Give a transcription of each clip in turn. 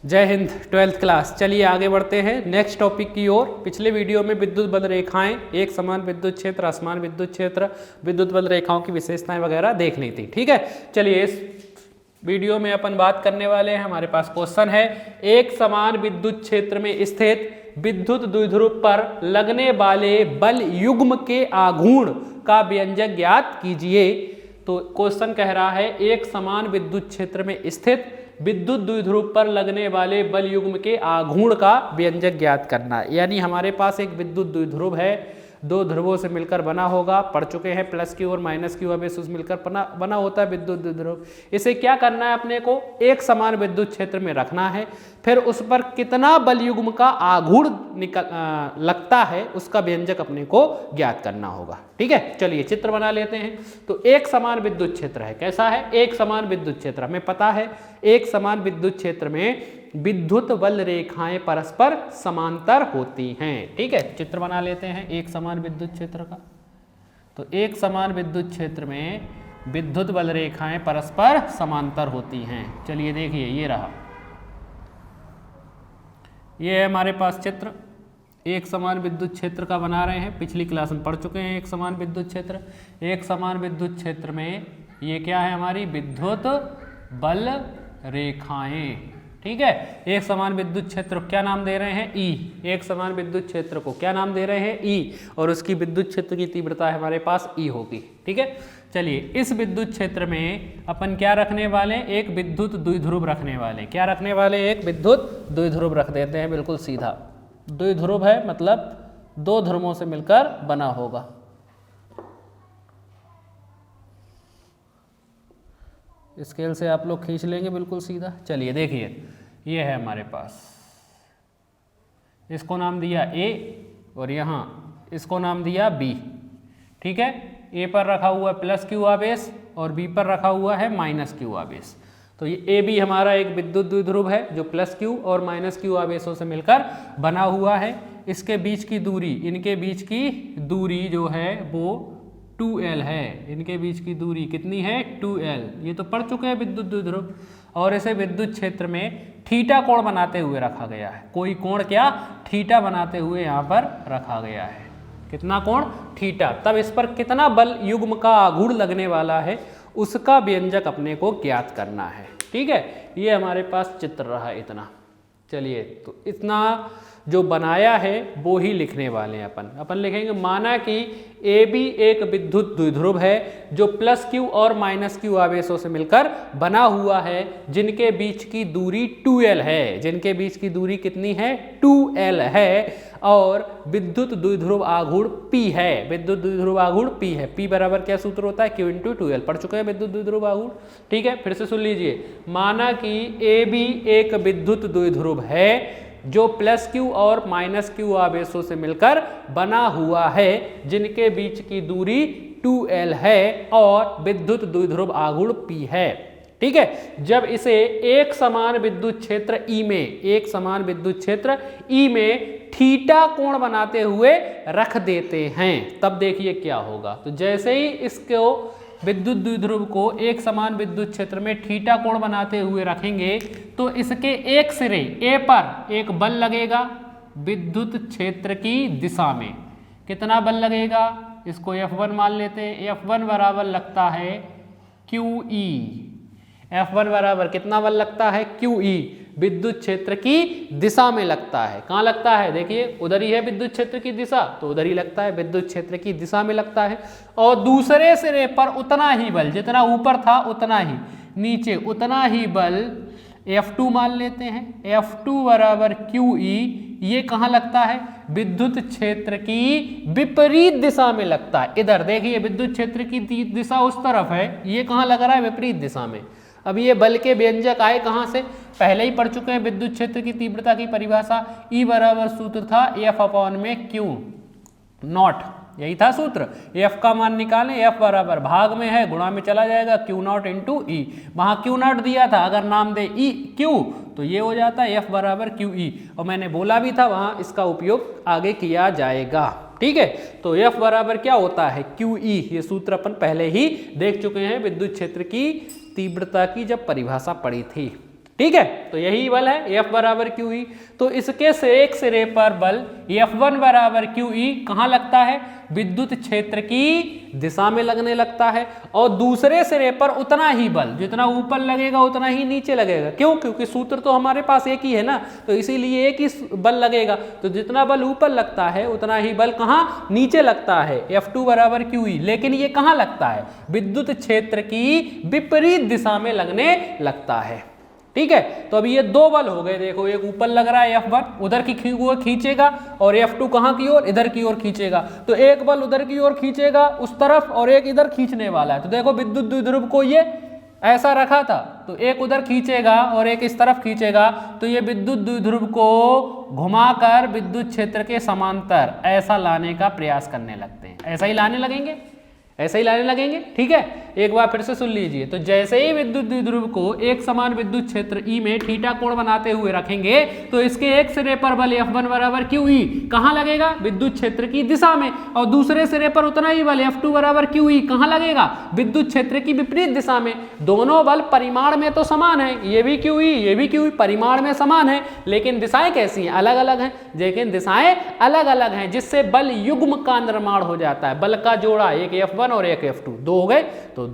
जय Hind 12th class. चलिए आगे बढ़ते हैं नेक्स्ट टॉपिक की ओर। पिछले वीडियो में विद्युत बल रेखाएं, एक समान विद्युत क्षेत्र, असमान विद्युत क्षेत्र, विद्युत बल रेखाओं की विशेषताएं वगैरह देख ली थी। ठीक है, चलिए इस वीडियो में अपन बात करने वाले हैं। हमारे पास क्वेश्चन है, एक समान विद्युत क्षेत्र में स्थित विद्युत द्विध्रुव पर लगने वाले बल युग्म के आघूर्ण का व्यंजक ज्ञात कीजिए। तो क्वेश्चन कह रहा है, एक समान विद्युत क्षेत्र में स्थित विद्युत द्विध्रुव पर लगने वाले बल युग्म के आघूर्ण का व्यंजक ज्ञात करना। यानी हमारे पास एक विद्युत द्विध्रुव है, दो ध्रुवों से मिलकर बना होगा, पढ़ चुके हैं प्लस क्यू और माइनस क्यू आवेश मिलकर बना होता है विद्युत द्विध्रुव। इसे क्या करना है, अपने को एक समान विद्युत क्षेत्र में रखना है, फिर उस पर कितना बल युग्म का आघूर्ण लगता है उसका व्यंजक अपने को ज्ञात करना होगा। ठीक है, चलिए चित्र बना लेते हैं। तो एक समान विद्युत क्षेत्र है, कैसा है, एक समान विद्युत क्षेत्र। हमें पता है एक समान विद्युत क्षेत्र में विद्युत बल रेखाएं परस्पर समांतर होती हैं। ठीक है, चित्र बना लेते हैं एक समान विद्युत क्षेत्र का। तो एक समान विद्युत क्षेत्र में विद्युत बल रेखाएं परस्पर समांतर होती हैं। चलिए देखिए, ये रहा, ये है हमारे पास चित्र एक समान विद्युत क्षेत्र का बना रहे हैं। पिछली क्लास में पढ़ चुके हैं एक समान विद्युत क्षेत्र। एक समान विद्युत क्षेत्र में ये क्या है, हमारी विद्युत बल रेखाएं। ठीक है, एक समान विद्युत क्षेत्र को क्या नाम दे रहे हैं, ई। एक समान विद्युत क्षेत्र को क्या नाम दे रहे हैं, ई, और उसकी विद्युत क्षेत्र की तीव्रता हमारे पास ई होगी। ठीक है, चलिए इस विद्युत क्षेत्र में अपन क्या रखने वाले, एक विद्युत द्विध्रुव रखने वाले। क्या रखने वाले, एक विद्युत द्विध्रुव रख देते हैं, बिल्कुल सीधा। द्विध्रुव है मतलब दो ध्रुवों से मिलकर बना होगा। स्केल से आप लोग खींच लेंगे बिल्कुल सीधा। चलिए देखिए, ये है हमारे पास, इसको नाम दिया ए और यहाँ इसको नाम दिया बी। ठीक है, ए पर रखा हुआ है प्लस क्यू आवेश और बी पर रखा हुआ है माइनस क्यू आवेश। तो ये ए बी हमारा एक विद्युत द्विध्रुव है जो प्लस क्यू और माइनस क्यू आवेशों से मिलकर बना हुआ है। इसके बीच की दूरी, इनके बीच की दूरी जो है वो 2L है। इनके बीच की दूरी कितनी है, 2L। ये तो पढ़ चुके हैं विद्युत द्विध्रुव। और इसे विद्युत क्षेत्र में थीटा कोण बनाते हुए रखा गया है। कोई कोण क्या, थीटा बनाते हुए यहाँ पर रखा गया है। कितना कोण, थीटा। तब इस पर कितना बल युग्म का आघूर्ण लगने वाला है उसका व्यंजक अपने को ज्ञात करना है। ठीक है, ये हमारे पास चित्र रहा इतना। चलिए, तो इतना जो बनाया है वो ही लिखने वाले हैं अपन लिखेंगे, माना कि ए बी एक विद्युत द्विध्रुव है जो प्लस क्यू और माइनस क्यू आवेशों से मिलकर बना हुआ है, जिनके बीच की दूरी 2L है। जिनके बीच की दूरी कितनी है, 2L है, और विद्युत द्विध्रुव आघूर्ण P है। विद्युत द्विध्रुव आघूर्ण P है। P बराबर क्या सूत्र होता है, Q × 2L। पढ़ चुके हैं विद्युत द्विध्रुव आघूर्ण। ठीक है, फिर से सुन लीजिए, माना कि ए बी एक विद्युत द्विध्रुव है जो प्लस क्यू और माइनस क्यू आवेशों से मिलकर बना हुआ है, जिनके बीच की दूरी 2L है और विद्युत द्विध्रुव आघूर्ण P है। ठीक है, जब इसे एक समान विद्युत क्षेत्र ई में, एक समान विद्युत क्षेत्र ई में थीटा कोण बनाते हुए रख देते हैं, तब देखिए क्या होगा। तो जैसे ही इसको विद्युत द्विध्रुव को एक समान विद्युत क्षेत्र में थीटा कोण बनाते हुए रखेंगे तो इसके एक सिरे ए पर एक बल लगेगा विद्युत क्षेत्र की दिशा में। कितना बल लगेगा, इसको F1 मान लेते हैं। F1 बराबर लगता है QE। F1 बराबर कितना बल लगता है, QE, विद्युत क्षेत्र की दिशा में लगता है। कहाँ लगता है, देखिए उधर ही है विद्युत क्षेत्र की दिशा, तो उधर ही लगता है, विद्युत क्षेत्र की दिशा में लगता है। और दूसरे सिरे पर उतना ही बल, जितना ऊपर था उतना ही नीचे, उतना ही बल F2 मान लेते हैं। F2 बराबर QE, ये कहाँ लगता है, विद्युत क्षेत्र की विपरीत दिशा में लगता है। इधर देखिए विद्युत क्षेत्र की दिशा उस तरफ है, ये कहाँ लग रहा है, विपरीत दिशा में। अब ये बल के व्यंजक आए कहाँ से, पहले ही पढ़ चुके हैं विद्युत क्षेत्र की तीव्रता की परिभाषा। E बराबर सूत्र था F/Q0, यही था सूत्र। F का मान निकालें, F बराबर भाग में है, गुणा में चला जाएगा, Q0 × E। वहाँ Q0 दिया था, अगर नाम दे E Q तो ये हो जाता है F बराबर QE। और मैंने बोला भी था वहाँ इसका उपयोग आगे किया जाएगा। ठीक है, तो F बराबर क्या होता है, QE। ये सूत्र अपन पहले ही देख चुके हैं विद्युत क्षेत्र की तीव्रता की जब परिभाषा पढ़ी थी। ठीक है, तो यही बल है F बराबर QE। तो इसके से एक सिरे पर बल F1 बराबर QE कहाँ लगता है? विद्युत क्षेत्र की दिशा में लगने लगता है, और दूसरे सिरे पर उतना ही बल, जितना ऊपर लगेगा उतना ही नीचे लगेगा। क्यों? क्योंकि सूत्र तो हमारे पास एक ही है ना, तो इसीलिए एक ही बल लगेगा। तो जितना बल ऊपर लगता है उतना ही बल कहाँ? नीचे लगता है, F2 बराबर QE। लेकिन ये कहाँ लगता है? विद्युत क्षेत्र की विपरीत दिशा में लगने लगता है। ठीक है, तो अभी ये दो बल हो गए। देखो, एक ऊपर लग रहा है F1, उधर की खींचेगा, और F2 कहाँ की ओर? इधर की ओर खींचेगा। तो एक बल उधर की ओर खींचेगा उस तरफ, और एक इधर खींचने वाला है। तो देखो, विद्युत द्विध्रुव को ये ऐसा रखा था, तो एक उधर खींचेगा और एक इस तरफ खींचेगा, तो ये विद्युत द्विध्रुव को घुमाकर विद्युत क्षेत्र के समांतर ऐसा लाने का प्रयास करने लगते हैं। ऐसा ही लाने लगेंगे, ऐसे ही लाने लगेंगे। ठीक है, एक बार फिर से सुन लीजिए। तो जैसे ही विद्युत द्विध्रुव को एक समान विद्युत क्षेत्र E में थीटा कोण बनाते हुए रखेंगे, तो इसके एक सिरे पर बल F1 बराबर QE कहाँ लगेगा? विद्युत क्षेत्र की दिशा में, और दूसरे सिरे पर उतना ही बल F2 बराबर QE कहाँ लगेगा? विद्युत क्षेत्र की विपरीत दिशा में। दोनों बल परिमाण में तो समान है, ये भी QE ये भी QE परिमाण में समान है, लेकिन दिशाएं कैसी हैं? अलग अलग हैं। लेकिन दिशाएं अलग अलग हैं, जिससे बल युग्म का निर्माण हो जाता है। बल का जोड़ा, एक F1 और एक F2, दो हो गए, तो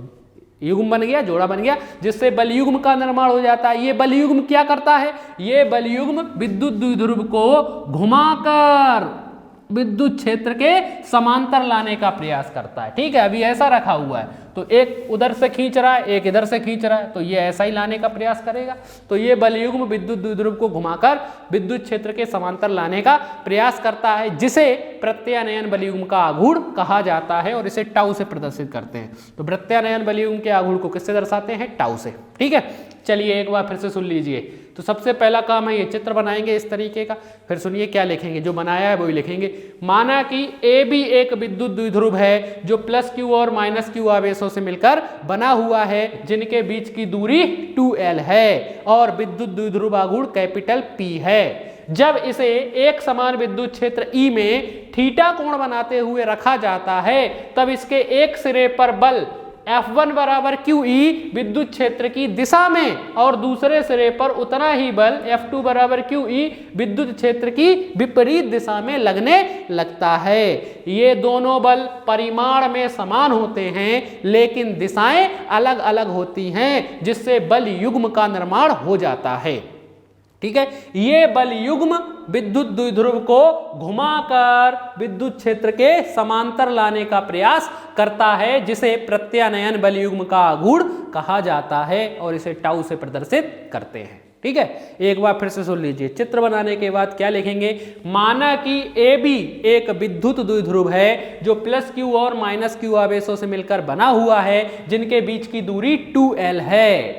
युग्म बन गया, जोड़ा बन गया, जिससे बल युग्म का निर्माण हो जाता है। ये बल युग्म क्या करता है? ये बल युग्म विद्युत द्विध्रुव को घुमाकर विद्युत क्षेत्र के समांतर लाने का प्रयास करता है। ठीक है, अभी ऐसा रखा हुआ है, तो एक उधर से खींच रहा है, एक इधर से खींच रहा है, तो ये ऐसा ही लाने का प्रयास करेगा। तो ये बल युग्म विद्युत द्विध्रुव को घुमाकर विद्युत क्षेत्र के समांतर लाने का प्रयास करता है, जिसे प्रत्यानयन बल युग्म का आघूर्ण कहा जाता है, और इसे टाउ से प्रदर्शित करते हैं। तो प्रत्यानयन बल युग्म के आघूर्ण को किससे दर्शाते हैं? टाउ से। ठीक है, चलिए एक बार फिर से सुन लीजिए। तो सबसे पहला काम है, ये चित्र बनाएंगे इस तरीके का, फिर सुनिए क्या लिखेंगे। जो बनाया है वही लिखेंगे। माना कि AB एक विद्युत द्विध्रुव है जो +Q और -Q आवेशों से मिलकर बना हुआ है, जिनके बीच की दूरी 2L है, और विद्युत द्विध्रुव आघूर्ण कैपिटल P है। जब इसे एक समान विद्युत क्षेत्र E में थीटा कोण बनाते हुए रखा जाता है, तब इसके एक सिरे पर बल F1 बराबर QE विद्युत क्षेत्र की दिशा में, और दूसरे सिरे पर उतना ही बल F2 बराबर QE विद्युत क्षेत्र की विपरीत दिशा में लगने लगता है। ये दोनों बल परिमाण में समान होते हैं, लेकिन दिशाएं अलग अलग होती हैं, जिससे बल युग्म का निर्माण हो जाता है। ठीक है, ये बल युग्म विद्युत द्विध्रुव को घुमाकर विद्युत क्षेत्र के समांतर लाने का प्रयास करता है, जिसे प्रत्यानयन बल युग्म का आघूर्ण कहा जाता है, और इसे टाउ से प्रदर्शित करते हैं। ठीक है, एक बार फिर से सुन लीजिए। चित्र बनाने के बाद क्या लिखेंगे? माना कि AB एक विद्युत द्विध्रुव है जो +Q और -Q आवेशों से मिलकर बना हुआ है, जिनके बीच की दूरी 2L है।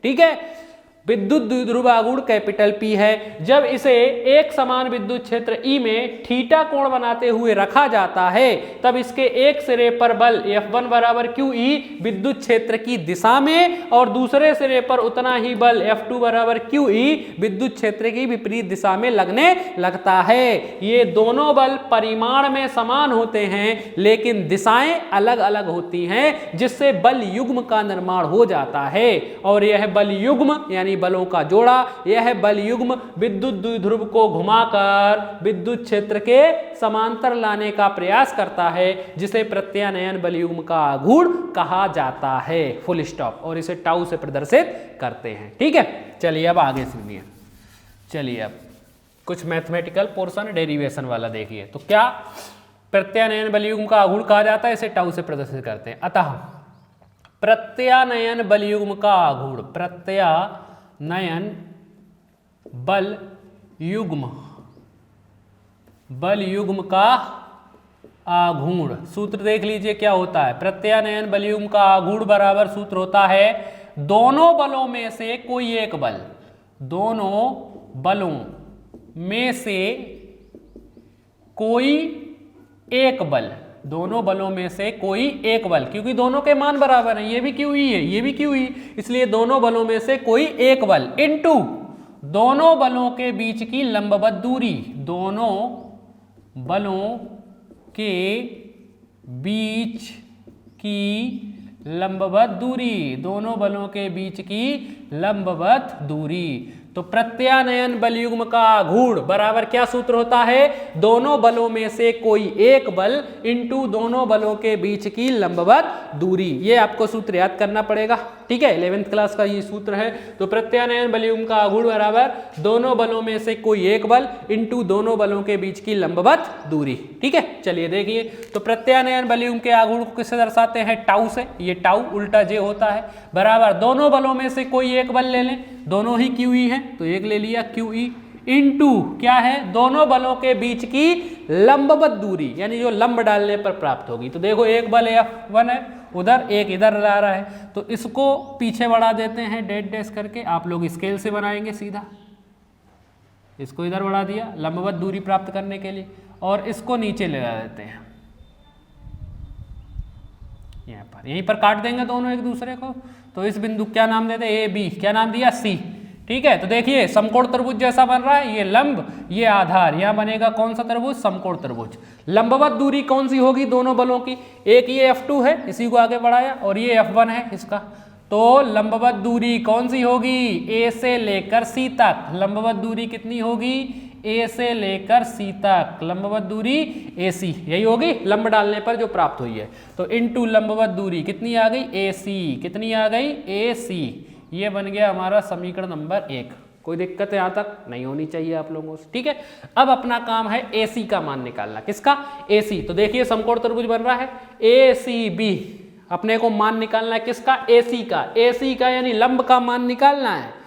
ठीक है, विद्युत द्विध्रुव आघूर्ण कैपिटल P है। जब इसे एक समान विद्युत क्षेत्र E में थीटा कोण बनाते हुए रखा जाता है, तब इसके एक सिरे पर बल F1 बराबर QE विद्युत क्षेत्र की दिशा में, और दूसरे सिरे पर उतना ही बल F2 बराबर QE विद्युत क्षेत्र की विपरीत दिशा में लगने लगता है। ये दोनों बल परिमाण में समान होते हैं, लेकिन दिशाएं अलग अलग होती हैं, जिससे बल युग्म का निर्माण हो जाता है। और यह बल युग्म यानी बलों का जोड़ा, यह बल युग्म विद्युत द्विध्रुव को घुमाकर विद्युत क्षेत्र के समांतर लाने का प्रयास करता है, जिसे प्रत्यानयन बल युग्म का आघूर्ण कहा जाता है। Full stop. और इसे टाउ से प्रदर्शित करते हैं। ठीक है, चलिए अब आगे सुनिए। चलिए अब कुछ मैथमेटिकल पोर्शन डेरिवेशन वाला देखिए। तो क्या प्रत्यानयन बल युग्म का आघूर्ण कहा जाता है, इसे टाउ से प्रदर्शित करते हैं। अतः प्रत्यानयन बल युग्म का आघूर्ण, प्रत्यानयन बल युग्म का आघूर्ण, सूत्र देख लीजिए क्या होता है। प्रत्यानयन बल युग्म का आघूर्ण बराबर सूत्र होता है दोनों बलों में से कोई एक बल, दोनों बलों में से कोई एक बल, दोनों बलों में से कोई एक बल, क्योंकि दोनों के मान बराबर हैं, ये भी QE है ये भी QE, इसलिए दोनों बलों में से कोई एक बल इनटू दोनों बलों के बीच की लंबवत दूरी, दोनों बलों के बीच की लंबवत दूरी, दोनों बलों के बीच की लंबवत दूरी। तो प्रत्यानयन बल युग्म का आघूर्ण बराबर क्या सूत्र होता है, दोनों बलों में से कोई एक बल इंटू दोनों बलों के बीच की लंबवत दूरी। ये आपको सूत्र याद करना पड़ेगा, ठीक है, 11th क्लास का ये सूत्र है। तो प्रत्यानयन बल युग्म का आघूर्ण बराबर दोनों बलों में से कोई एक बल इंटू दोनों बलों के बीच की लंबवत दूरी, ठीक है। चलिए देखिए, तो प्रत्यानयन बल युग्म के आघूर्ण को किससे दर्शाते हैं, टाउ से। ये टाउ उल्टा जे होता है, बराबर दोनों बलों में से कोई एक बल ले लें, दोनों ही क्यू ई है तो एक ले लिया क्यू ई, इंटू क्या है, दोनों बलों के बीच की लंबवत दूरी, यानी जो लंब डालने पर प्राप्त होगी। तो देखो एक बल F1 है उधर, एक इधर ला रहा है, तो इसको पीछे बढ़ा देते हैं डैश डैश करके। आप लोग स्केल से बनाएंगे सीधा, इसको इधर बढ़ा दिया लंबवत दूरी प्राप्त करने के लिए, और इसको नीचे ले ला देते हैं यहाँ पर, यहीं पर काट देंगे दोनों एक दूसरे को। तो इस बिंदु क्या नाम देते हैं, ए बी, क्या नाम दिया, सी, ठीक है। तो देखिए समकोण त्रिभुज जैसा बन रहा है, ये लंब ये आधार, यहाँ बनेगा कौन सा त्रिभुज, समकोण त्रिभुज। लंबवत दूरी कौन सी होगी दोनों बलों की, एक ये F2 है इसी को आगे बढ़ाया, और ये F1 है इसका। तो लंबवत दूरी कौन सी होगी, ए से लेकर सी तक। लंबवत दूरी कितनी होगी, ए से लेकर सी तक, लंबवत दूरी ए सी, यही होगी लंब डालने पर जो प्राप्त हुई है। तो इनटू लंबवत दूरी कितनी आ गई, ए सी, कितनी आ गई, ए सी। ये बन गया हमारा समीकरण नंबर 1। कोई दिक्कत यहाँ तक नहीं होनी चाहिए आप लोगों से, ठीक है। अब अपना काम है ए सी का मान निकालना, किसका, ए सी। तो देखिए समकोण त्रिभुज बन रहा है ए सी बी, अपने को मान निकालना है किसका, ए सी का। ए सी का यानी लंब का मान निकालना है।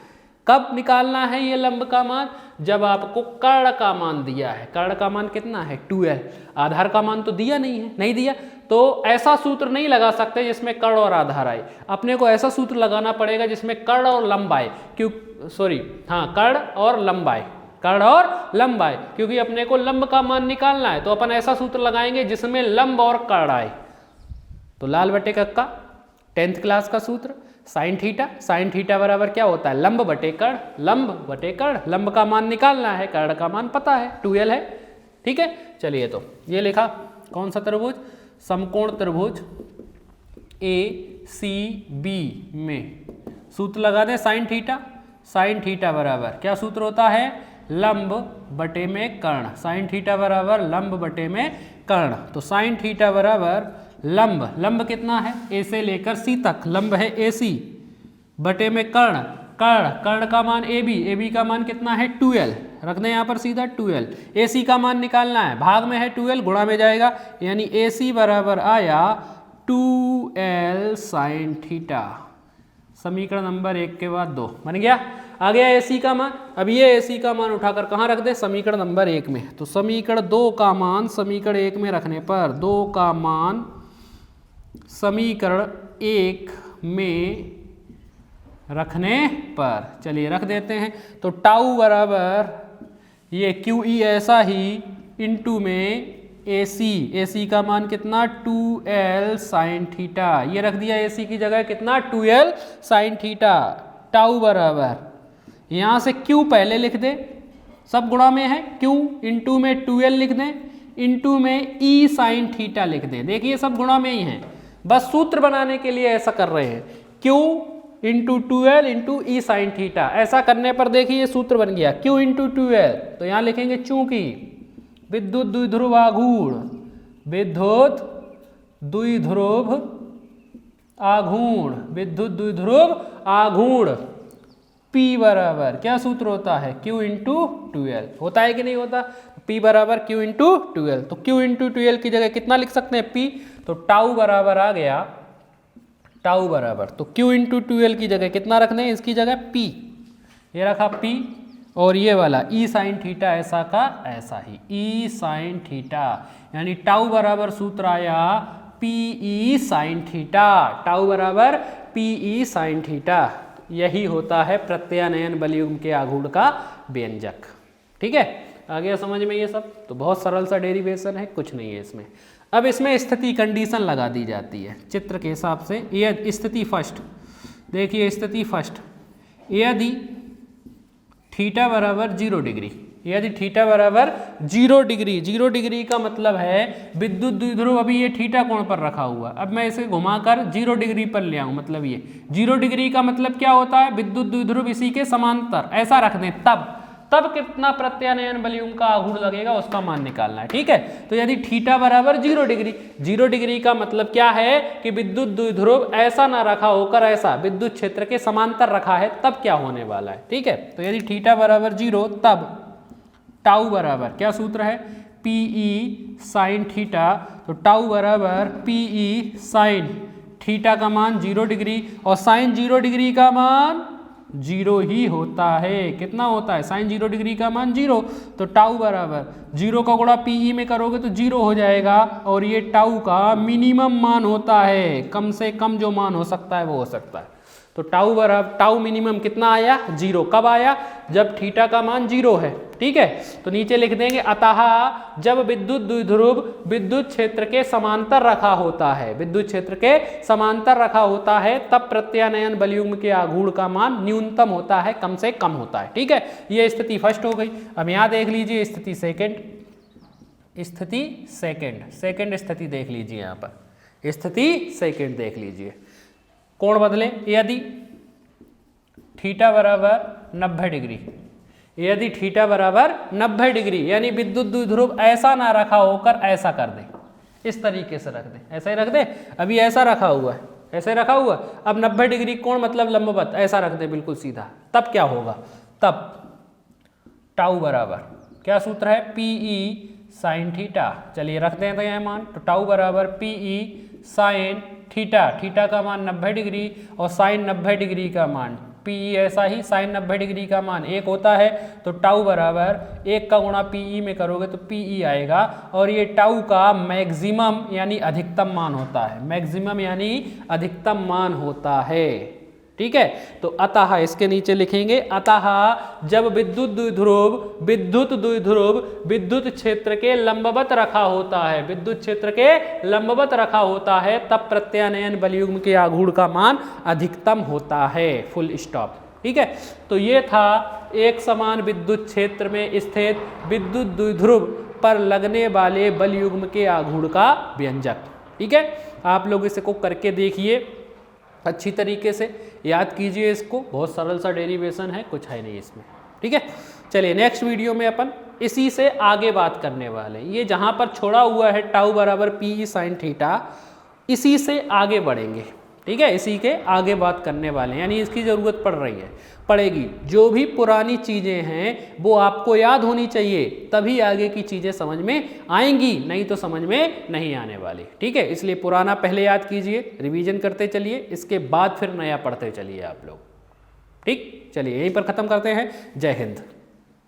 कब निकालना है ये लंब का मान, जब आपको कर्ण का मान दिया है। कर्ण का मान कितना है, 2l। आधार का मान तो दिया नहीं है, नहीं दिया, तो ऐसा सूत्र नहीं लगा सकते जिसमें कर्ण और आधार आए। अपने को ऐसा सूत्र लगाना पड़ेगा जिसमें कर्ण और लंब आए, क्यों, सॉरी हाँ, कर्ण और लंब आए, कर्ण और लंब आए, क्योंकि अपने को लंब का मान निकालना है। तो अपन ऐसा सूत्र लगाएंगे जिसमें लंब और कर्ण आए। तो लाल बटे कक्का 10th क्लास का सूत्र, साइन थीटा। साइन थीटा बराबर क्या होता है, लंब बटे कर्ण, लंब बटे कर्ण। लंब का मान निकालना है, कर्ण का मान पता है 2l है, ठीक है। चलिए तो ये लिखा कौन सा त्रिभुज, समकोण त्रिभुज ए सी बी में सूत्र लगा दें साइन थीटा। साइन थीटा बराबर क्या सूत्र होता है, लंब बटे में कर्ण। साइन थीटा बराबर लंब बटे में कर्ण। तो साइन थीटा बराबर लंब, लंब कितना है, ए से लेकर सी तक, लंब है ए सी, बटे में कर्ण, कर्ण, कर्ण का मान ए बी, ए बी का मान कितना है 2l, रख दें यहाँ पर सीधा 2l। ए सी का मान निकालना है, भाग में है 2l, गुणा में जाएगा, यानी ए सी बराबर आया 2l साइन थीटा। समीकरण नंबर 1 के बाद 2 बन गया, आ गया ए सी का मान। अब ये ए सी का मान उठाकर कहाँ रख दे, समीकरण नंबर 1 में। तो समीकरण 2 का मान समीकरण 1 में रखने पर, 2 का मान समीकरण 1 में रखने पर, चलिए रख देते हैं। तो टाउ बराबर ये क्यू ई ऐसा ही इंटू में ए सी का मान कितना 2l साइन थीटा, ये रख दिया ए सी की जगह कितना 2l साइन थीटा। टाउ बराबर यहाँ से q पहले लिख दे, सब गुणा में है, q इंटू में 2l लिख दें, इंटू में e साइन थीटा लिख दें। देखिए सब गुणा में ही है, बस सूत्र बनाने के लिए ऐसा कर रहे हैं, q इंटू 2l इंटू ई साइन थीटा। ऐसा करने पर देखिए सूत्र बन गया q इंटू 2l। तो यहाँ लिखेंगे चूंकि विद्युत द्विध्रुव आघूर्ण, विद्युत द्विध्रुव आघूर्ण, विद्युत द्विध्रुव आघूर्ण P बराबर क्या सूत्र होता है, Q इंटू 2l, होता है कि नहीं होता, P बराबर Q इंटू 2l। तो Q इंटू 2l की जगह कितना लिख सकते हैं P, तो टाउ बराबर आ गया, टाउ बराबर, तो Q इंटू 2l की जगह कितना रखना है, इसकी जगह P, ये रखा P, और ये वाला ई साइन थीटा ऐसा का ऐसा ही, ई साइन थीटा, यानी टाउ बराबर सूत्र आया P E sine theta. Tau बराबर पी ई साइन थीटा, यही होता है प्रत्यानयन बल युग्म के आघूर्ण का व्यंजक। ठीक है, आ गया समझ में ये सब। तो बहुत सरल सा डेरिवेशन है, कुछ नहीं है इसमें। अब इसमें स्थिति कंडीशन लगा दी जाती है चित्र के हिसाब से। ये स्थिति फर्स्ट, देखिए स्थिति फर्स्ट, यदि थीटा बराबर 0 डिग्री, यदि थीटा बराबर 0 डिग्री, 0 डिग्री का मतलब है विद्युत द्विध्रुव अभी ये थीटा कोण पर रखा हुआ, अब मैं इसे घुमाकर 0 डिग्री पर ले आऊं, मतलब ये 0 डिग्री का मतलब क्या होता है, विद्युत द्विध्रुव इसी के समांतर ऐसा रख दें, तब कितना प्रत्यानयन बलयुग्म का आघूर्ण लगेगा उसका मान निकालना है। ठीक है, तो यदि थीटा बराबर 0 डिग्री, 0 डिग्री का मतलब क्या है कि विद्युत द्विध्रुव ऐसा ना रखा होकर ऐसा विद्युत क्षेत्र के समांतर रखा है, तब क्या होने वाला है। ठीक है, तो यदि थीटा बराबर 0 तब टाउ बराबर क्या सूत्र है, पीई साइन थीटा, तो टाउ बराबर पीई साइन थीटा का मान 0 डिग्री, और साइन 0 डिग्री का मान 0 ही होता है। कितना होता है, साइन 0 डिग्री का मान 0, तो टाउ बराबर 0 का गुणा पीई में करोगे तो 0 हो जाएगा, और ये टाउ का मिनिमम मान होता है, कम से कम जो मान हो सकता है वो हो सकता है। तो टाउ बराबर टाउ मिनिमम कितना आया, 0। कब आया, जब थीटा का मान 0 है। ठीक है, तो नीचे लिख देंगे अतः जब विद्युत द्विध्रुव विद्युत क्षेत्र के समांतर रखा होता है, विद्युत क्षेत्र के समांतर रखा होता है, तब प्रत्यानयन बलयुग्म के आघूर्ण का मान न्यूनतम होता है, कम से कम होता है। ठीक है, ये स्थिति फर्स्ट हो गई। अब यहाँ देख लीजिए स्थिति सेकंड, सेकंड स्थिति देख लीजिए, यहाँ पर स्थिति सेकंड देख लीजिए, कोण बदले, यदि थीटा बराबर 90 डिग्री, यदि थीटा बराबर 90 डिग्री यानी विद्युत द्विध्रुव ऐसा ना रखा होकर ऐसा कर दे, इस तरीके से रख दे, ऐसा ही रख दे, अभी ऐसा रखा हुआ है, ऐसे रखा हुआ, अब 90 डिग्री कोण मतलब लंबवत ऐसा रख दे बिल्कुल सीधा, तब क्या होगा, तब टाउ बराबर क्या सूत्र है, पीई साइन थीटा, चलिए रख दें तो यह मान, तो टाउ बराबर पीई साइन थीटा, थीटा का मान 90 डिग्री और साइन 90 डिग्री का मान पीई, ऐसा ही साइन 90 डिग्री का मान 1 होता है, तो टाउ बराबर 1 का गुणा पीई में करोगे तो पीई आएगा, और ये टाउ का मैक्सिमम यानी अधिकतम मान होता है, मैक्सिमम यानी अधिकतम मान होता है। ठीक है, तो अतः इसके नीचे लिखेंगे अतः जब विद्युत द्विध्रुव विद्युत क्षेत्र के लंबवत रखा होता है, विद्युत क्षेत्र के लंबवत रखा होता है, तब प्रत्यानयन बलयुग्म के आघूर्ण का मान अधिकतम होता है, फुल स्टॉप। ठीक है, तो ये था एक समान विद्युत क्षेत्र में स्थित विद्युत द्विध्रुव पर लगने वाले बलयुग्म के आघूर्ण का व्यंजक। ठीक है, आप लोग इसे को करके देखिए, अच्छी तरीके से याद कीजिए इसको, बहुत सरल सा डेरिवेशन है, कुछ है नहीं इसमें। ठीक है, चलिए नेक्स्ट वीडियो में अपन इसी से आगे बात करने वाले हैं, ये जहाँ पर छोड़ा हुआ है टाउ बराबर पी साइन थीटा, इसी से आगे बढ़ेंगे। ठीक है, इसी के आगे बात करने वाले हैं, यानी इसकी ज़रूरत पड़ेगी। जो भी पुरानी चीज़ें हैं वो आपको याद होनी चाहिए, तभी आगे की चीज़ें समझ में आएंगी, नहीं तो समझ में नहीं आने वाली। ठीक है, इसलिए पुराना पहले याद कीजिए, रिवीजन करते चलिए, इसके बाद फिर नया पढ़ते चलिए आप लोग। ठीक, चलिए यहीं पर ख़त्म करते हैं। जय हिंद।